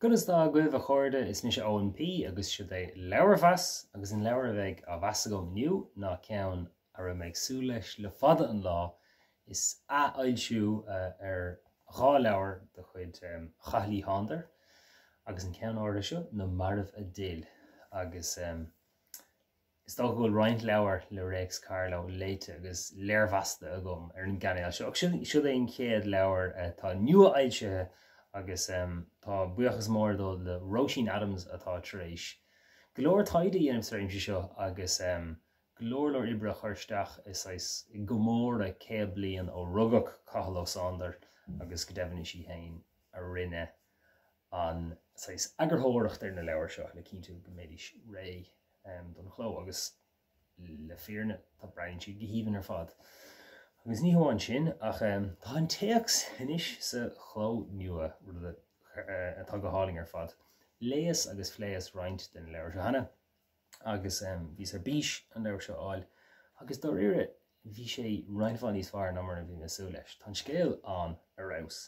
Gunas dá goibh a chuirde is mis ONP agus siad é leabhar-mheas agus in leabhar bheith a bheasa go mniu ná ceann ar a méid sú leis le fada an lá is ailsiú ar dhá leabhar de chuid chathlaí Sándair agus an ceann áire seo na Mairbh a Dil agus is dá go bhfuil roinnt leabhar le Réics Carló léite agus léir-mheasta a gom ar an gceannail seo. Siad é an chéad leabhar tá nua ailse agus tá buachas mór dó le Roisin Adams atá tar éis. Go leor taide dhéanamh sa réimse seo agus go leor leor ibre chuirsteach is go mór a céad bliain ó rugach Cathal ó Sándair agus go deimhní sí hain a rinne an agurthóireacht ar na leabhar seo le cinnte go méadis ré don chló agus le fearne tá breinn siad go híomhann ar fad. Agus ní hamháin sin ach tá an teacs inis sa chló nua atá go háling ar fad. Léas agus phléas roinnt den leabhar seo hana agus bhís ar bís an leabhar seo áil agus dá rire bhí sé roinntháin níos fearr ná mar na bhí me sú leis. Tá scéal an ar raibs.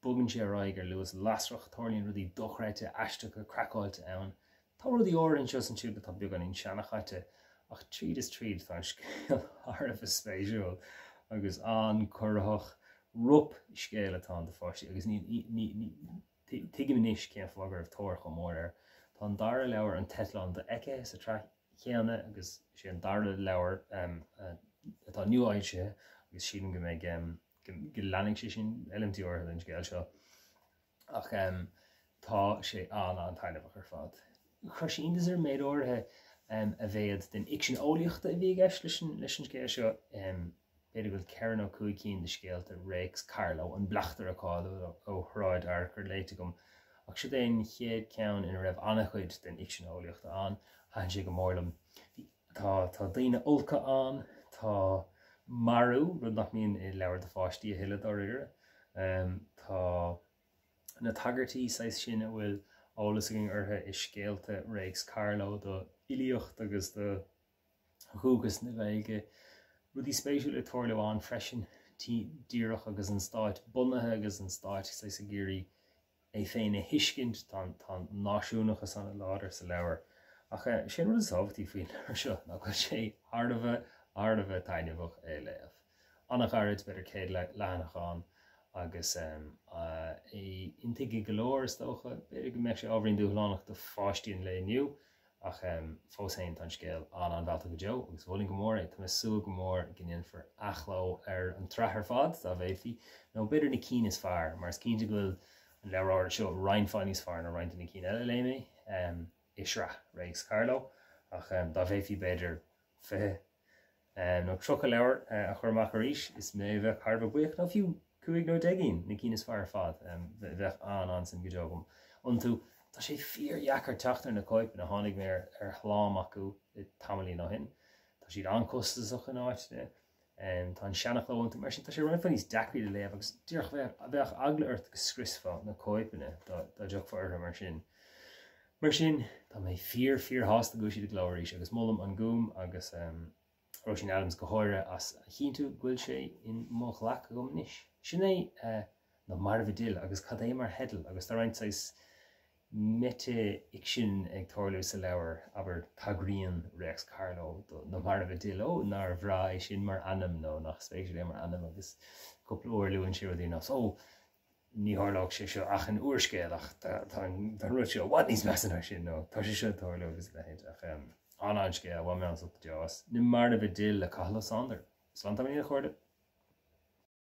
Bugann sé raig ar luas lasrach tarlíonn rudí dochreite aisteach go crackáilte ann. Tá rudí áireann seo san siúd atá beag an in seannachaite ach tríd is tríd tá scéal armh spéisiúil agus an chorthach rup scéal atá de fáistí agus tuigim níos céan fágar ah tóir go mór ar. Tá an dara leabhar an Tetlan de eice sa tre chéanna agus sé an dara leabhar atá nuailse agus sian go méid go leannig sé sin LMTR den scéal seo ach tá sé an tainebh ar fad. Chuir sin is ar méid orthe a bhéad den iction óliachta a bhí gceist leis an scéal seo beidir bhfuil ceann ó cúig cín de scéalta Réics Carló an bleachtar aáil ó thráid ar gur léite gom ach siad éon chéad ceann ina raibh annach chuid den iction óliachta an hain sé go mórlam. Tá daoine olcha an tá marú rud nach míon i leabhar de fáistí a hiile áire tá na tagartí sin a bhfuil álas agin orthe is scéalta Réics Carló do ilíocht agus de thugus na bheige rudí spéisiúil le tóir leháin freisin díreach agus an stáit bunathe agus an stáit sa géirí é féin a hiiscint tá náisiúnachas an láidir sa leabhar ach sin rud is ábhachtí faoin ar seo ná go sé ardamh tainebh é léamh. Annach aird beidir céad leanachán agus intigí go leor tócha beidir go meid sé ábhríonn dúshlánach do fáistíonn le nniu ach fós hain tan scéal an bhilta go deo agus bhfuiln go mór tá sú go mór ginion for achló ar an trethar fad tá bhéhí nó beidir na cí is fearr mar is cinnte go bhfuil an leabhar seo roinntháin níos fearr na roinnta na cí eile léime Eachtraí Réics Carló ach dá bhéhí beidir fithe nó trocha leabhar a chuirmach arís is mé bheith Mairbh buíoch nó fiú cuaig nó deigín na cí is fearr fad bheith an san go deogam an tú tá sé fíorheachar teachtar na coip na tháinig mé ar chláam acu i tamalaí ná hin. Tá siad ancostasach an áite tá an seannach lehaint mar sin tá sé roinnt fan níos deachrí le léamh agus dúrch bheith agla ort go scrisfá na coipanna dá deoch fáirtha mar sin. Mar sin tá mé fíor hásta go siad glóiréis agus mollam an gúm agus Roisin Adams go háire as chinnú ghfuil sé in mách leach gom níis. Sin é na Mairbh a Dil agus cad é mar hedal agus tá roinnt mete iction ag tórú sa leabhar aber tagríonn Réics Carló na Mairbh a Dil ó nar bhrá é sin mar anam nó nach spéisiúil mar anam agus cúpla uair luann siú dí nás ó ní tharlóg sé seo ach an uorscéadach tá ruúd seo bhaid níos meas an sin nó tá sé seo tórú agus le héint ach an scéal bhfuil mé an sult deás na Mairbh a Dil le Cathal ó Sándair. Slán tá mína chuirde.